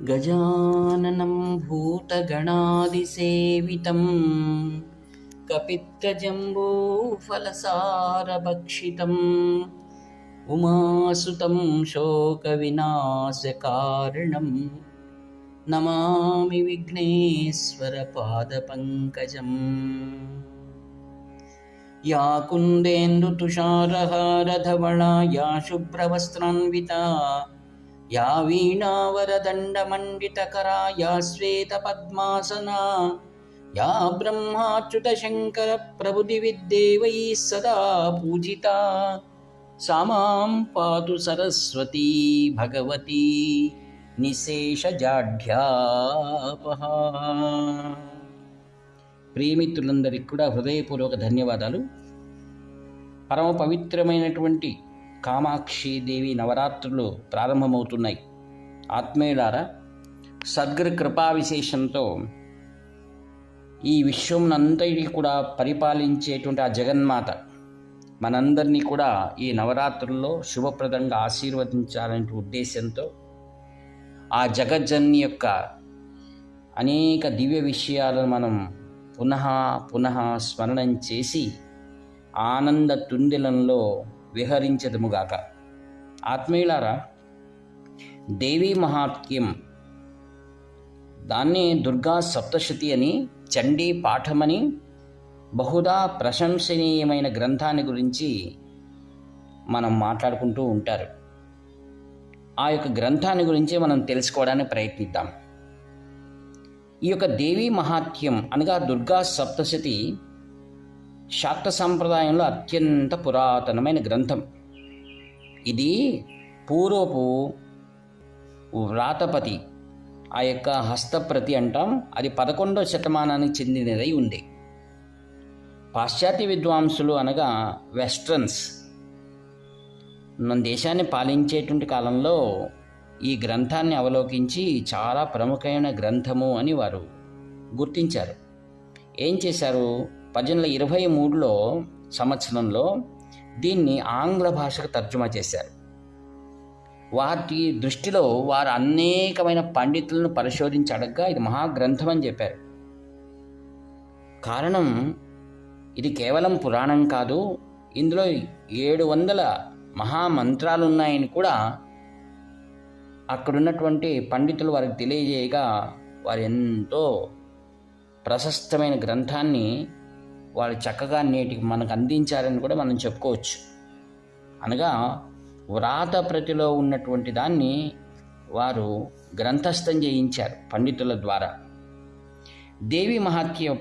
गजाननं भूतगणादिसेवितं कपित्थजम्बूफलसारभक्षितम् उमासुतं शोकविनाशकारणं नमामि विघ्नेश्वरपादपङ्कजम्। या कुन्देन्दुतुषारहारधवला या शुभ्रवस्त्रान्विता या वीणावरदण्डमण्डितकरा या श्वेतपद्मासना या ब्रह्माच्युतशङ्करप्रभृतिविद्देवैः सदा पूजिता सा मां पातु सरस्वती भगवती నిశేషజాఢ్యాపహ. ప్రియమిత్రులందరికీ కూడా హృదయపూర్వక ధన్యవాదాలు. పరమ పవిత్రమైనటువంటి కామాక్షి దేవి నవరాత్రులు ప్రారంభమవుతున్నాయి. ఆత్మీయులారా, సద్గురు కృపా విశేషంతో ఈ విశ్వమునంతటినీ కూడా పరిపాలించేటువంటి ఆ జగన్మాత మనందరినీ కూడా ఈ నవరాత్రుల్లో శుభప్రదంగా ఆశీర్వదించాలనే ఉద్దేశంతో ఆ జగజ్జన్ని యొక్క అనేక దివ్య విషయాలను మనం పునః స్మరణం చేసి ఆనంద తుందిలంలో విహరించదుముగాక. ఆత్మీయులారా, దేవీ మహాత్మ్యం, దాన్ని దుర్గా సప్తశతి అని, చండీ పాఠమని బహుదా ప్రశంసనీయమైన గ్రంథాన్ని గురించి మనం మాట్లాడుకుంటూ ఉంటారు. ఆ యొక్క గ్రంథాన్ని గురించి మనం తెలుసుకోవడానికి ప్రయత్నిద్దాం. ఈ యొక్క దేవీ మహాత్మ్యం అనగా దుర్గా సప్తశతి శాక్త సంప్రదాయంలో అత్యంత పురాతనమైన గ్రంథం. ఇది పూర్వపు వ్రాతపతి, ఆ యొక్క హస్తప్రతి అంటాం, అది 11వ శతమానానికి చెందినదై ఉంది. పాశ్చాత్య విద్వాంసులు అనగా వెస్ట్రన్స్ మన దేశాన్ని పాలించేటువంటి కాలంలో ఈ గ్రంథాన్ని అవలోకించి చాలా ప్రముఖమైన గ్రంథము అని వారు గుర్తించారు. ఏం చేశారు? 1823 సంవత్సరంలో దీన్ని ఆంగ్ల భాషకు తర్జుమా చేశారు. వాటి దృష్టిలో వారు అనేకమైన పండితులను పరిశోధించి అడగ్గా ఇది మహాగ్రంథం అని చెప్పారు. కారణం, ఇది కేవలం పురాణం కాదు, ఇందులో 700 మహామంత్రాలు ఉన్నాయని కూడా అక్కడున్నటువంటి పండితులు వారికి తెలియజేయగా వారు ఎంతో ప్రశస్తమైన గ్రంథాన్ని వారు చక్కగా నేటికి మనకు అందించారని కూడా మనం చెప్పుకోవచ్చు. అనగా వ్రాతప్రతిలో ఉన్నటువంటి దాన్ని వారు గ్రంథస్థం చేయించారు పండితుల ద్వారా. దేవి మహాత్మ్యం,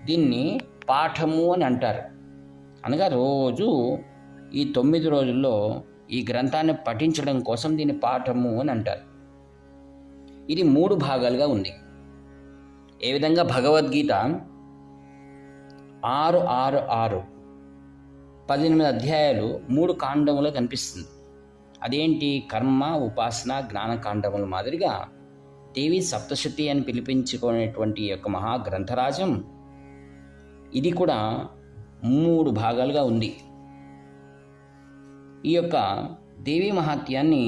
దీన్ని పాఠము అని అంటారు. అనగా రోజు ఈ 9 రోజుల్లో ఈ గ్రంథాన్ని పఠించడం కోసం దీన్ని పాఠము అని అంటారు. ఇది 3 భాగాలుగా ఉంది. ఏ విధంగా భగవద్గీత 6 18 అధ్యాయాలు 3 కాండములు కనిపిస్తుంది. అదేంటి? కర్మ, ఉపాసన, జ్ఞానకాండముల మాదిరిగా దేవి సప్తశతి అని పిలిపించుకునేటువంటి యొక్క మహాగ్రంథరాజం ఇది కూడా 3 భాగాలుగా ఉంది. ఈ యొక్క దేవీ మహాత్యాన్ని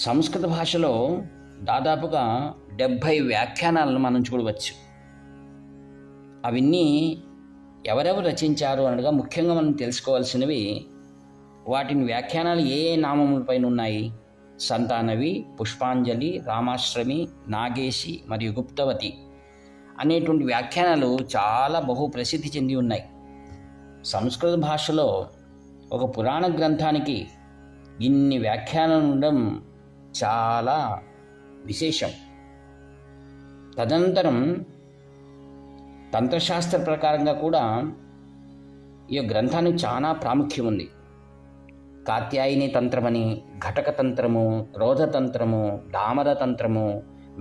సంస్కృత భాషలో దాదాపుగా 70 వ్యాఖ్యానాలను మనం చూడవచ్చు. అవన్నీ ఎవరెవరు రచించారు అనగా ముఖ్యంగా మనం తెలుసుకోవాల్సినవి, వాటిని వ్యాఖ్యానాలు ఏ నామములపైన ఉన్నాయి? సంతానవి, పుష్పాంజలి, రామాశ్రమి, నాగేశి మరియు గుప్తవతి అనేటువంటి వ్యాఖ్యానాలు చాలా బహు ప్రసిద్ధి చెంది ఉన్నాయి. సంస్కృత భాషలో ఒక పురాణ గ్రంథానికి ఇన్ని వ్యాఖ్యానాలు ఉండడం చాలా విశేషం. తదనంతరం తంత్రశాస్త్ర ప్రకారంగా కూడా ఈ గ్రంథానికి చాలా ప్రాముఖ్యం ఉంది. కాత్యాయని తంత్రమని, ఘటక తంత్రము, క్రోధతంత్రము, దామర తంత్రము,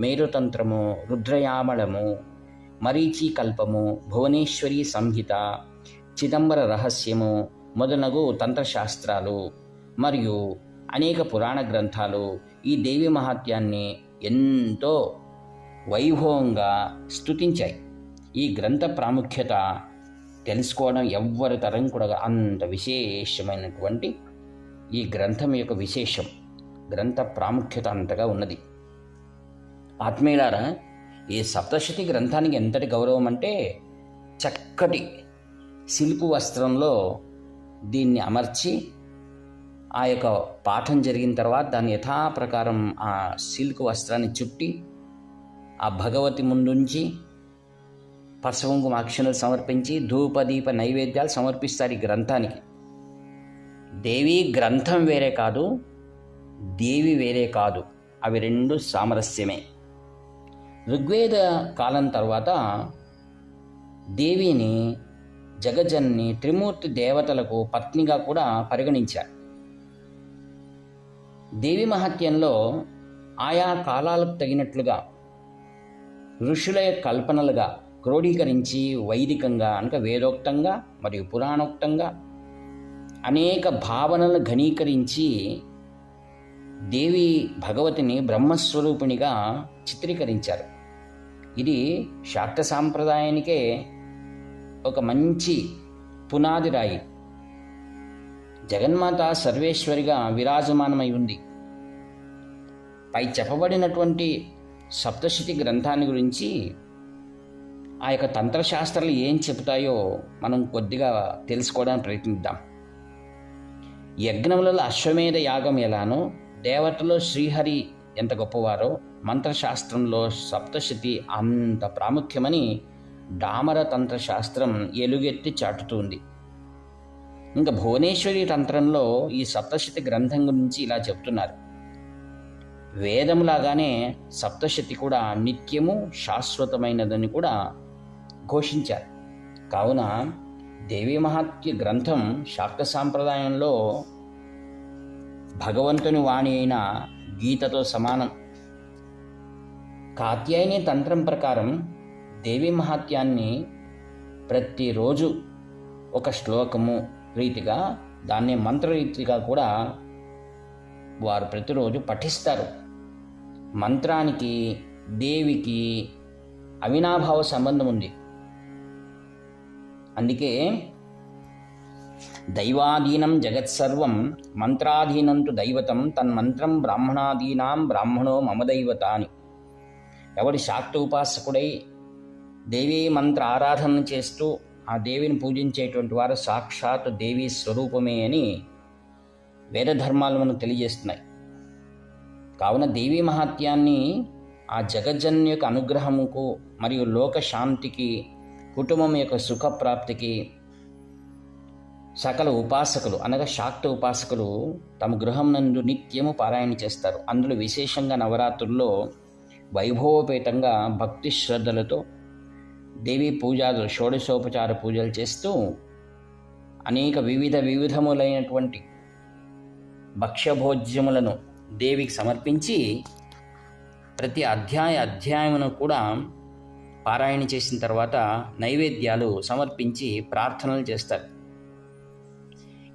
మేరుతంత్రము, రుద్రయామళము, మరీచి కల్పము, భువనేశ్వరి సంహిత, చిదంబర రహస్యము మొదలగు తంత్రశాస్త్రాలు మరియు అనేక పురాణ గ్రంథాలు ఈ దేవి మహాత్యాన్ని ఎంతో వైభవంగా స్తుతించాయి. ఈ గ్రంథ ప్రాముఖ్యత తెలుసుకోవడం ఎవ్వరి తరం కూడా అంత విశేషమైనటువంటి ఈ గ్రంథం యొక్క విశేషం. గ్రంథ ప్రాముఖ్యత అంతగా ఉన్నది. ఆత్మీయులారా, ఈ సప్తశతి గ్రంథానికి ఎంతటి గౌరవం అంటే, చక్కటి శిల్పు వస్త్రంలో దీన్ని అమర్చి ఆ యొక్క పాఠం జరిగిన తర్వాత దాన్ని యథాప్రకారం ఆ సిల్క్ వస్త్రాన్ని చుట్టి ఆ భగవతి ముందుంచి పసవంకుమ అక్షింతలు సమర్పించి ధూపదీప నైవేద్యాలు సమర్పిస్తారు ఈ గ్రంథానికి. దేవి గ్రంథం వేరే కాదు, దేవి వేరే కాదు, అవి రెండు సామరస్యమే. ఋగ్వేద కాలం తర్వాత దేవిని జగజన్ని త్రిమూర్తి దేవతలకు పత్నిగా కూడా పరిగణించారు. దేవి మహత్యంలో ఆయా కాలాలకు తగినట్లుగా ఋషుల కల్పనలుగా క్రోడీకరించి వైదికంగా అనగా వేదోక్తంగా మరియు పురాణోక్తంగా అనేక భావనలను ఘనీకరించి దేవి భగవతిని బ్రహ్మస్వరూపిణిగా చిత్రీకరించారు. ఇది శాక్త సాంప్రదాయానికే ఒక మంచి పునాది రాయి. జగన్మాత సర్వేశ్వరిగా విరాజమానమై ఉంది. పై చెప్పబడినటువంటి సప్తశతి గ్రంథాన్ని గురించి ఆ యొక్క తంత్రశాస్త్రాలు ఏం చెబుతాయో మనం కొద్దిగా తెలుసుకోవడానికి ప్రయత్నిద్దాం. యజ్ఞములలో అశ్వమేధ యాగం ఎలానో, దేవతలో శ్రీహరి ఎంత గొప్పవారో, మంత్రశాస్త్రంలో సప్తశతి అంత ప్రాముఖ్యమని డామర తంత్రశాస్త్రం ఎలుగెత్తి చాటుతుంది. ఇంకా భువనేశ్వరి తంత్రంలో ఈ సప్తశతి గ్రంథం గురించి ఇలా చెప్తున్నారు. వేదములాగానే సప్తశతి కూడా నిత్యము శాశ్వతమైనదని కూడా ఘోషించారు. కావున దేవీ మహాత్య గ్రంథం శాక్త సాంప్రదాయంలో భగవంతుని వాణి అయిన గీతతో సమానం. కాత్యాయని తంత్రం ప్రకారం దేవీ మహాత్యాన్ని ప్రతిరోజు ఒక శ్లోకము రీతిగా, దాన్ని మంత్రరీతిగా కూడా వారు ప్రతిరోజు పఠిస్తారు. మంత్రానికి దేవికి అవినాభావ సంబంధం ఉంది. అందుకే దైవాధీనం జగత్సర్వం మంత్రాధీనంతు దైవతం తన్మంత్రం బ్రాహ్మణాదీనాం బ్రాహ్మణో మమ దైవత అని. ఎవడి శాక్త ఉపాసకుడై దేవీ మంత్ర ఆరాధన చేస్తూ ఆ దేవిని పూజించేటువంటి వారు సాక్షాత్ దేవీ స్వరూపమే అని వేదధర్మాలు మనకు తెలియజేస్తున్నాయి. కావున దేవీ మహాత్యాన్ని ఆ జగజ్జన్య యొక్క అనుగ్రహముకు మరియు లోకశాంతికి, కుటుంబం యొక్క సుఖప్రాప్తికి సకల ఉపాసకులు అనగా శాక్త ఉపాసకులు తమ గృహం నందు నిత్యము పారాయణ చేస్తారు. అందులో విశేషంగా నవరాత్రుల్లో వైభవోపేతంగా భక్తి శ్రద్ధలతో దేవీ పూజలు, షోడశోపచార పూజలు చేస్తూ అనేక వివిధములైనటువంటి భక్ష్యభోజ్యములను దేవికి సమర్పించి ప్రతి అధ్యాయమును కూడా పారాయణ చేసిన తర్వాత నైవేద్యాలు సమర్పించి ప్రార్థనలు చేస్తారు.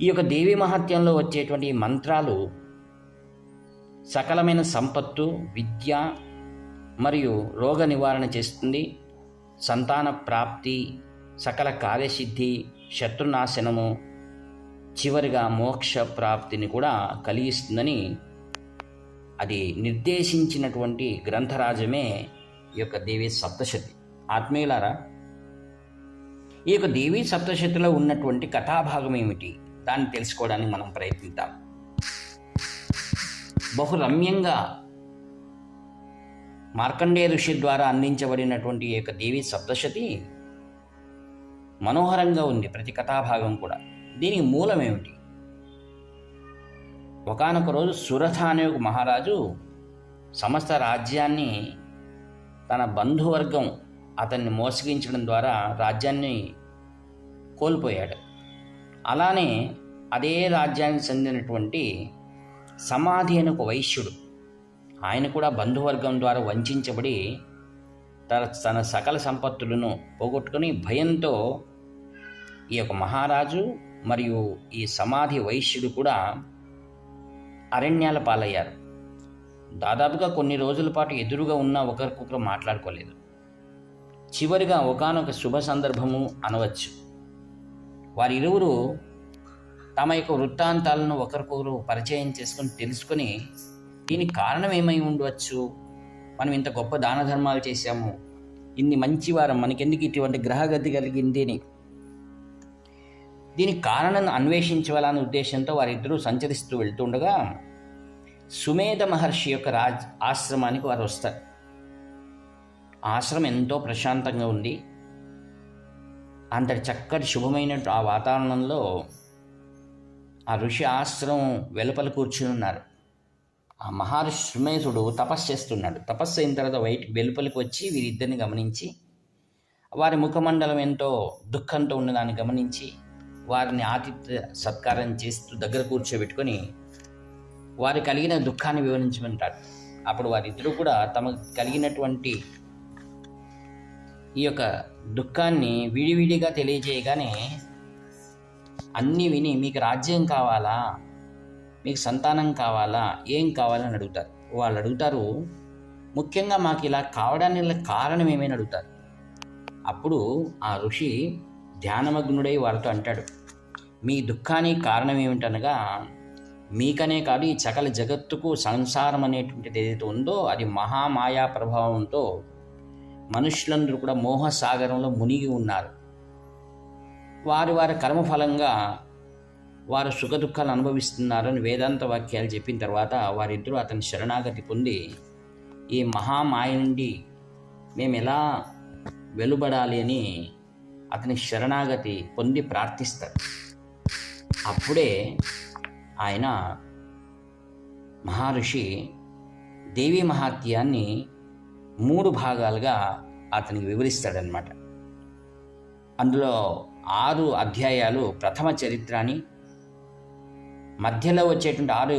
ఈ యొక్క దేవీ మహత్యంలో వచ్చేటువంటి మంత్రాలు సకలమైన సంపత్తు, విద్య మరియు రోగ నివారణ చేస్తుంది. సంతాన ప్రాప్తి, సకల కార్యసిద్ధి, శత్రునాశనము, చివరిగా మోక్ష ప్రాప్తిని కూడా కలిగిస్తుందని అది నిర్దేశించినటువంటి గ్రంథరాజమే ఈ యొక్క దేవీ సప్తశతి. ఆత్మీయులారా, ఈ యొక్క దేవీ సప్తశతిలో ఉన్నటువంటి కథాభాగం ఏమిటి, దాన్ని తెలుసుకోవడానికి మనం ప్రయత్నిద్దాం. బహు రమ్యంగా మార్కండేయ ఋషి ద్వారా అందించబడినటువంటి ఈ యొక్క దేవీ సప్తశతి మనోహరంగా ఉంది. ప్రతి కథాభాగం కూడా. దీనికి మూలం ఏమిటి? ఒకానొక రోజు సురథ అనే ఒక మహారాజు సమస్త రాజ్యాన్ని తన బంధువర్గం అతన్ని మోసగించడం ద్వారా రాజ్యాన్ని కోల్పోయాడు. అలానే అదే రాజ్యానికి చెందినటువంటి సమాధి అనే ఒక వైశ్యుడు, ఆయన కూడా బంధువర్గం ద్వారా వంచబడి తన సకల సంపత్తులను పోగొట్టుకుని భయంతో ఈ యొక్క మహారాజు మరియు ఈ సమాధి వైశ్యుడు కూడా అరణ్యాల పాలయ్యారు. దాదాపుగా కొన్ని రోజుల పాటు ఎదురుగా ఉన్న ఒకరికొకరు మాట్లాడుకోలేదు. చివరిగా ఒకానొక శుభ సందర్భము అనవచ్చు. వారిరువురు తమ యొక్క వృత్తాంతాలను ఒకరికొకరు పరిచయం చేసుకొని తెలుసుకొని దీనికి కారణం ఏమై ఉండవచ్చు? మనం ఇంత గొప్ప దాన ధర్మాలు చేశాము, ఇన్ని మంచివారం, మనకెందుకు ఇటువంటి గ్రహగతి కలిగింది అని దీనికి కారణాన్ని అన్వేషించాలనే ఉద్దేశంతో వారిద్దరూ సంచరిస్తూ వెళ్తుండగా సుమేధ మహర్షి యొక్క ఆశ్రమానికి వారు వస్తారు. ఆశ్రమం ఎంతో ప్రశాంతంగా ఉంది. అంతటి చక్కటి శుభమైన ఆ వాతావరణంలో ఆ ఋషి ఆశ్రమం వెలుపల కూర్చుని ఉన్నారు. ఆ మహర్షి సుమేధుడు తపస్సు చేస్తున్నాడు. తపస్సు అయిన తర్వాత వెలుపలికి వచ్చి వీరిద్దరిని గమనించి వారి ముఖమండలం ఎంతో దుఃఖంతో ఉన్నదాన్ని గమనించి వారిని ఆతిథ్య సత్కారం చేస్తూ దగ్గర కూర్చోబెట్టుకొని వారి కలిగిన దుఃఖాన్ని వివరించమంటారు. అప్పుడు వారిద్దరూ కూడా తమకు కలిగినటువంటి ఈ యొక్క దుఃఖాన్ని విడివిడిగా తెలియజేయగానే అన్నీ విని, మీకు రాజ్యం కావాలా, మీకు సంతానం కావాలా, ఏం కావాలని అడుగుతారు. వాళ్ళు అడుగుతారు, ముఖ్యంగా మాకు ఇలా కావడానికి కారణం ఏమైనా అడుగుతారు. అప్పుడు ఆ ఋషి ధ్యానమగ్నుడై వారితో అంటాడు, మీ దుఃఖానికి కారణం ఏమిటనగా మీకనే కాదు ఈ సకల జగత్తుకు సంసారం అనేటువంటిది ఏదైతే ఉందో అది మహామాయా ప్రభావంతో మనుషులందరూ కూడా మోహసాగరంలో మునిగి ఉన్నారు. వారి కర్మఫలంగా వారు సుఖదుఖాలు అనుభవిస్తున్నారని వేదాంత వాక్యాలు చెప్పిన తర్వాత వారిద్దరూ అతని శరణాగతి పొంది ఈ మహామాయ నుండి మేము ఎలా వెలువడాలి అని అతని శరణాగతి పొంది ప్రార్థిస్తారు. అప్పుడే ఆయన మహర్షి దేవీ మహాత్యాన్ని 3 భాగాలుగా అతనికి వివరిస్తాడనమాట. అందులో 6 అధ్యాయాలు ప్రథమ చరిత్ర అని, మధ్యలో వచ్చేటువంటి 6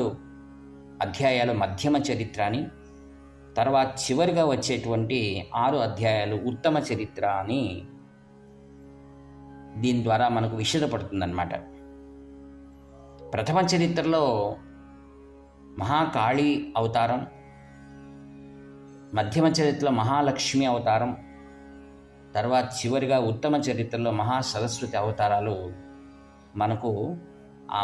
అధ్యాయాలు మధ్యమ చరిత్ర అని, తర్వాత చివరిగా వచ్చేటువంటి 6 అధ్యాయాలు ఉత్తమ చరిత్ర అని దీని ద్వారా మనకు విషదపడుతుందన్నమాట. ప్రథమ చరిత్రలో మహాకాళి అవతారం, మధ్యమ చరిత్రలో మహాలక్ష్మి అవతారం, తర్వాత చివరిగా ఉత్తమ చరిత్రలో మహాసరస్వతి అవతారాలు మనకు ఆ